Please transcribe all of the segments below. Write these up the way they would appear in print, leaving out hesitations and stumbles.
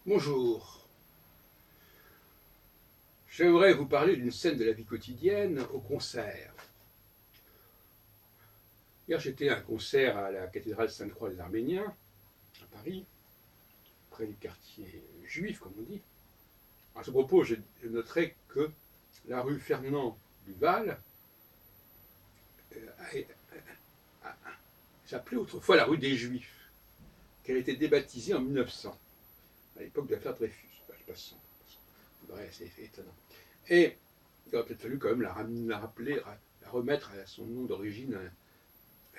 Bonjour, j'aimerais vous parler d'une scène de la vie quotidienne au concert. Hier j'étais à un concert à la cathédrale Sainte-Croix des Arméniens, à Paris, près du quartier juif comme on dit. À ce propos, je noterai que la rue Fernand Duval s'appelait autrefois la rue des Juifs, qu'elle a été débaptisée en 1900, à l'époque de l'affaire Dreyfus. Enfin, je passe bref, c'est étonnant. Et il aurait peut-être fallu quand même la rappeler, la remettre à son nom d'origine,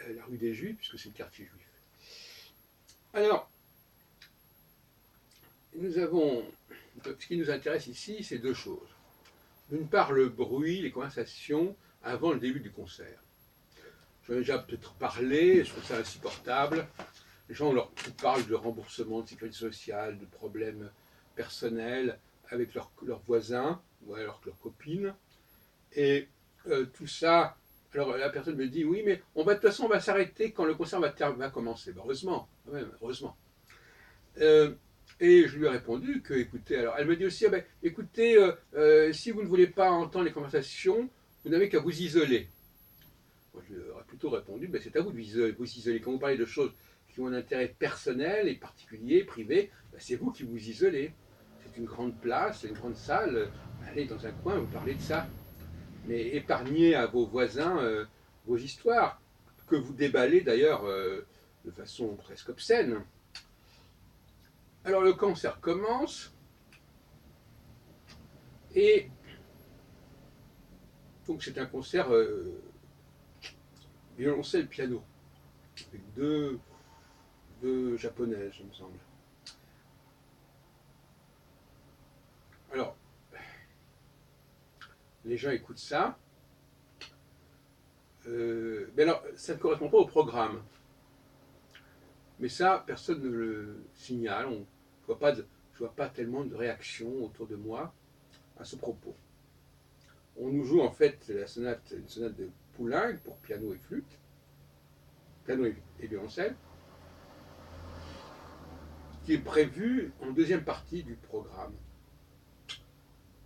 la rue des Juifs, puisque c'est le quartier juif. Alors, ce qui nous intéresse ici, c'est deux choses. D'une part, le bruit, les conversations avant le début du concert. J'en ai déjà peut-être parlé, je trouve ça insupportable. Les gens leur parlent de remboursement de sécurité sociale, de problèmes personnels avec leurs voisins ou alors leurs copines. Et tout ça, alors la personne me dit oui, mais de toute façon, on va s'arrêter quand le concert va commencer. Ben, heureusement, quand même, heureusement. Euh, et je lui ai répondu que, écoutez, alors elle me dit aussi, ah ben, écoutez, si vous ne voulez pas entendre les conversations, vous n'avez qu'à vous isoler. Moi, je lui aurais plutôt répondu, ben, c'est à vous de vous isoler. Quand vous parlez de choses qui ont un intérêt personnel et particulier, privé, ben, c'est vous qui vous isolez. C'est une grande place, c'est une grande salle. Allez dans un coin, vous parlez de ça. Mais épargnez à vos voisins vos histoires, que vous déballez d'ailleurs de façon presque obscène. Alors le concert commence, et donc c'est un concert violoncelle-piano, avec deux japonaises, il me semble. Alors, les gens écoutent ça, mais alors ça ne correspond pas au programme. Mais ça, personne ne le signale, je vois pas tellement de réaction autour de moi à ce propos. On nous joue en fait une sonate de Poulenc pour piano et flûte, piano et violoncelle, qui est prévue en deuxième partie du programme.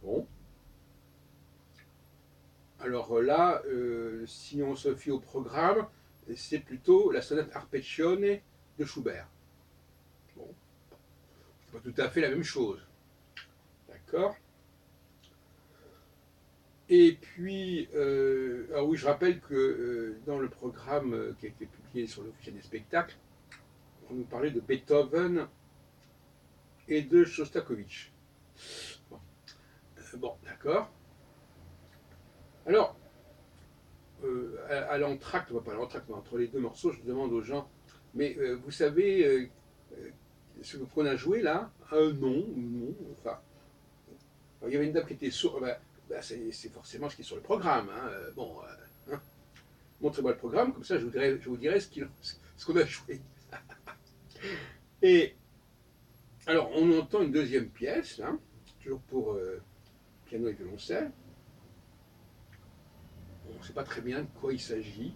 Bon, alors là, si on se fie au programme, c'est plutôt la sonate Arpeggione de Schubert. Bon, c'est pas tout à fait la même chose, d'accord. Et puis, ah oui, je rappelle que dans le programme qui a été publié sur l'officiel des spectacles, on nous parlait de Beethoven et de Shostakovich. Bon, bon d'accord. Alors, à l'entracte, pas à l'entracte, mais entre les deux morceaux, je demande aux gens, mais vous savez ce qu'on a joué là? Non, non, enfin. Il y avait une dame qui était sourde, bah, c'est forcément ce qui est sur le programme. Hein. Bon, hein. Montrez-moi le programme, comme ça je vous dirai ce qu'on a joué. Et alors, on entend une deuxième pièce, hein, toujours pour piano et violoncelle. On ne sait pas très bien de quoi il s'agit.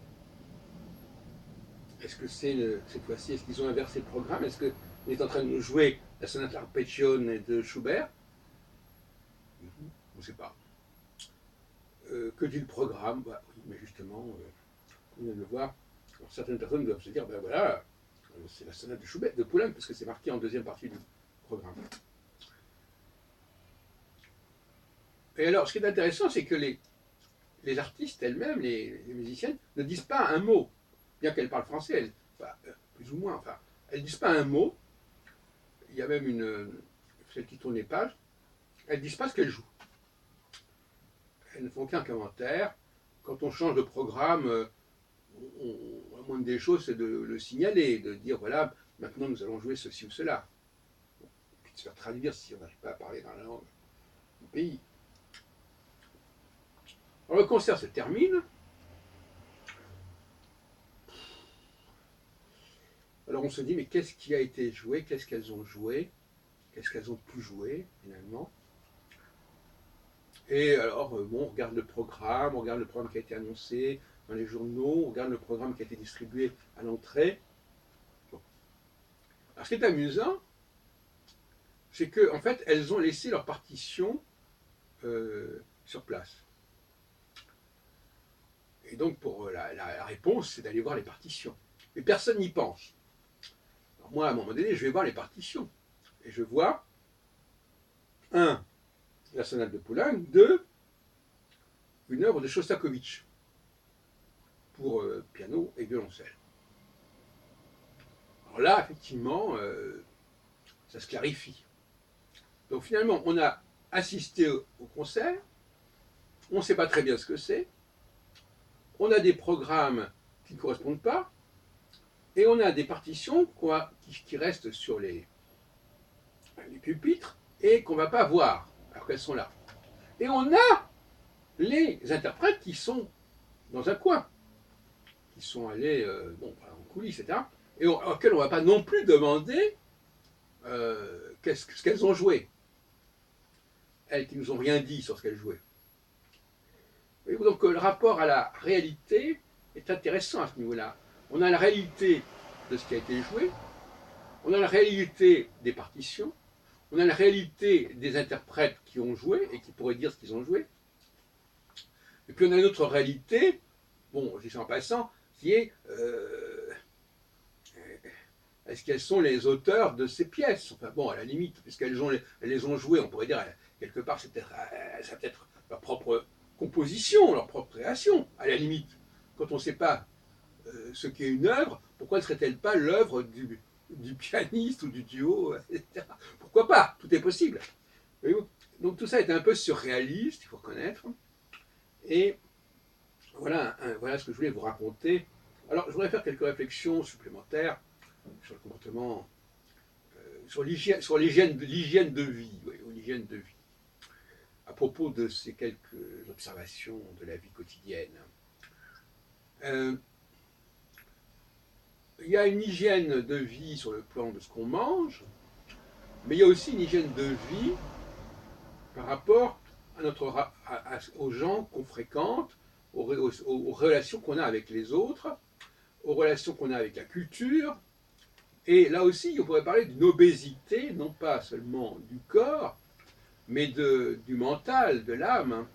Est-ce que cette fois-ci, est-ce qu'ils ont inversé le programme? Est-ce qu'on est en train de nous jouer la sonate Arpeggione de Schubert? On ne sait pas. Que dit le programme? Bah, oui, mais justement, on vient de le voir. Alors, certaines personnes doivent se dire, ben voilà, c'est la sonate de Schubert, de Poulenc, parce que c'est marqué en deuxième partie du programme. Et alors, ce qui est intéressant, c'est que les artistes elles-mêmes, les musiciennes, ne disent pas un mot, bien qu'elles parlent français, enfin, plus ou moins, enfin, elles ne disent pas un mot. Il y a même celle qui tourne les pages, elles ne disent pas ce qu'elles jouent. Elles ne font aucun commentaire. Quand on change de programme, la moindre des choses, c'est de le signaler, de dire voilà, maintenant nous allons jouer ceci ou cela. Bon, et puis de se faire traduire si on n'arrive pas à parler dans la langue du pays. Alors le concert se termine. Alors on se dit mais qu'est-ce qui a été joué? Qu'est-ce qu'elles ont joué? Qu'est-ce qu'elles ont pu jouer finalement? Et alors, bon, on regarde le programme qui a été annoncé dans les journaux, on regarde le programme qui a été distribué à l'entrée. Bon. Alors, ce qui est amusant, c'est qu'en fait, elles ont laissé leur partition sur place. Et donc, pour la réponse, c'est d'aller voir les partitions. Mais personne n'y pense. Alors moi, à un moment donné, je vais voir les partitions. Et je vois, un, la sonate de Poulenc, deux, une œuvre de Shostakovich pour piano et violoncelle. Alors là, effectivement, ça se clarifie. Donc finalement, on a assisté au concert, on ne sait pas très bien ce que c'est, on a des programmes qui ne correspondent pas, et on a des partitions qui restent sur les pupitres et qu'on ne va pas voir, alors qu'elles sont là. Et on a les interprètes qui sont dans un coin, qui sont allés en coulisses, etc., et auxquels on ne va pas non plus demander ce qu'elles ont joué. Elles qui nous ont rien dit sur ce qu'elles jouaient. Et donc le rapport à la réalité est intéressant à ce niveau-là. On a la réalité de ce qui a été joué, on a la réalité des partitions, on a la réalité des interprètes qui ont joué et qui pourraient dire ce qu'ils ont joué, et puis on a une autre réalité, bon, je dis ça en passant, qui est est-ce qu'elles sont les auteurs de ces pièces? Enfin bon, à la limite, puisqu'elles les ont jouées, on pourrait dire, quelque part, c'est peut-être leur propre composition, leur propre création, à la limite. Quand on ne sait pas ce qu'est une œuvre, pourquoi ne serait-elle pas l'œuvre du pianiste ou du duo, etc. Pourquoi pas? Tout est possible. Donc tout ça est un peu surréaliste, il faut reconnaître. Et voilà ce que je voulais vous raconter. Alors, je voudrais faire quelques réflexions supplémentaires sur le comportement, sur l'hygiène de vie, oui, ou l'hygiène de vie, à propos de ces quelques observations de la vie quotidienne. Il y a une hygiène de vie sur le plan de ce qu'on mange, mais il y a aussi une hygiène de vie par rapport aux gens qu'on fréquente, aux relations qu'on a avec les autres, aux relations qu'on a avec la culture. Et là aussi, on pourrait parler d'une obésité, non pas seulement du corps, mais du mental, de l'âme.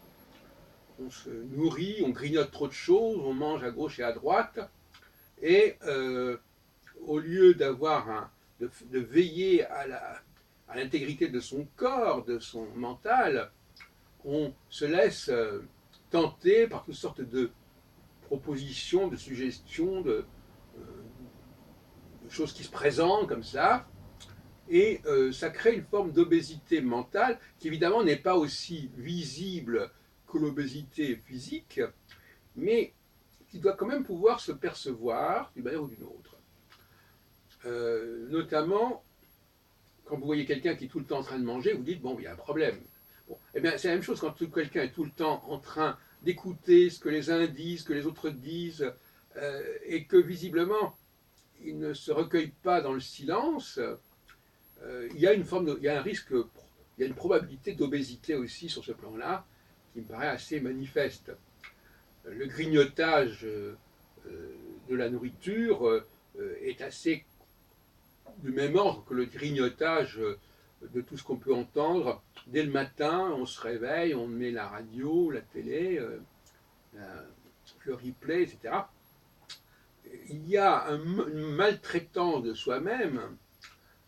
On se nourrit, on grignote trop de choses, on mange à gauche et à droite, et au lieu de veiller à l'intégrité de son corps, de son mental, on se laisse tenter par toutes sortes de propositions, de suggestions, de choses qui se présentent comme ça, et ça crée une forme d'obésité mentale qui évidemment n'est pas aussi visible que l'obésité physique, mais qui doit quand même pouvoir se percevoir d'une manière ou d'une autre. Notamment, quand vous voyez quelqu'un qui est tout le temps en train de manger, vous dites, bon, il y a un problème. Bon, eh bien, c'est la même chose quand quelqu'un est tout le temps en train d'écouter ce que les uns disent, ce que les autres disent, et que visiblement, il ne se recueille pas dans le silence, il y a un risque, il y a une probabilité d'obésité aussi sur ce plan-là, qui me paraît assez manifeste. Le grignotage de la nourriture est assez du même ordre que le grignotage de tout ce qu'on peut entendre. Dès le matin, on se réveille, on met la radio, la télé, le replay, etc. Il y a une maltraitance de soi-même,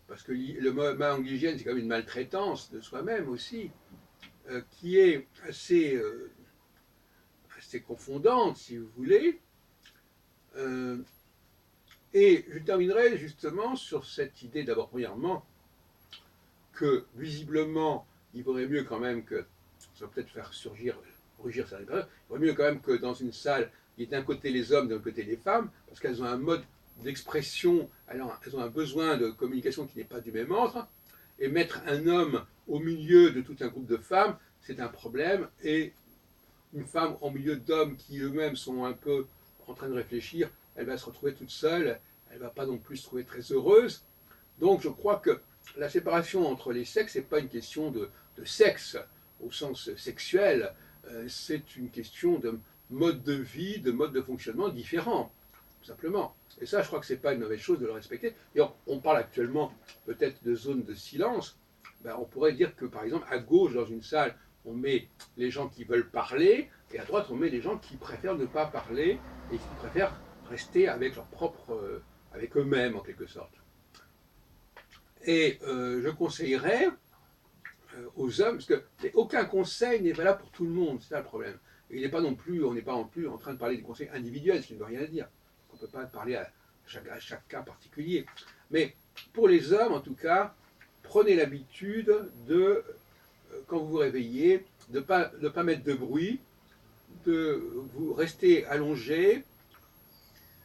parce que le manque d'hygiène, c'est quand même une maltraitance de soi-même aussi, qui est assez confondante, si vous voulez. Et je terminerai justement sur cette idée, d'abord, premièrement, que visiblement, il vaudrait mieux quand même que, ça va peut-être faire rugir certaines personnes, il vaudrait mieux quand même que dans une salle, il y ait d'un côté les hommes, d'un côté les femmes, parce qu'elles ont un mode d'expression, elles ont un besoin de communication qui n'est pas du même ordre, et mettre un homme au milieu de tout un groupe de femmes, c'est un problème, et une femme au milieu d'hommes qui eux-mêmes sont un peu en train de réfléchir, elle va se retrouver toute seule, elle ne va pas non plus se trouver très heureuse. Donc je crois que la séparation entre les sexes n'est pas une question de sexe au sens sexuel, c'est une question de mode de vie, de mode de fonctionnement différent, tout simplement. Et ça, je crois que ce n'est pas une mauvaise chose de le respecter. Et on parle actuellement peut-être de zones de silence, ben, on pourrait dire que, par exemple, à gauche, dans une salle, on met les gens qui veulent parler, et à droite, on met les gens qui préfèrent ne pas parler, et qui préfèrent rester avec leur propre, avec eux-mêmes, en quelque sorte. Et je conseillerais aux hommes, parce que aucun conseil n'est valable pour tout le monde, c'est ça le problème. Et il n'est pas non plus, on n'est pas non plus en train de parler des conseils individuels, ce qui ne veut rien dire. On ne peut pas parler à chaque cas particulier. Mais pour les hommes, en tout cas, prenez l'habitude de, quand vous vous réveillez, de ne pas mettre de bruit, de vous rester allongé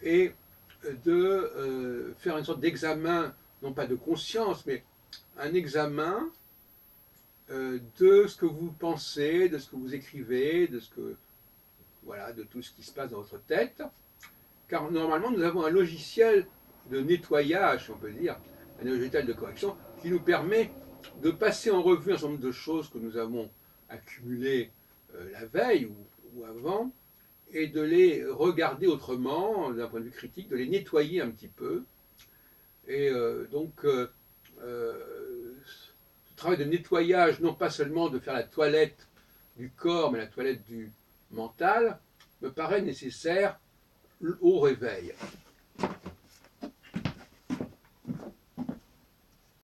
et de faire une sorte d'examen, non pas de conscience, mais un examen de ce que vous pensez, de ce que vous écrivez, de ce que voilà, de tout ce qui se passe dans votre tête. Car normalement, nous avons un logiciel de nettoyage, on peut dire, un logiciel de correction, qui nous permet de passer en revue un certain nombre de choses que nous avons accumulées la veille ou avant, et de les regarder autrement, d'un point de vue critique, de les nettoyer un petit peu. Et ce travail de nettoyage, non pas seulement de faire la toilette du corps, mais la toilette du mental, me paraît nécessaire au réveil.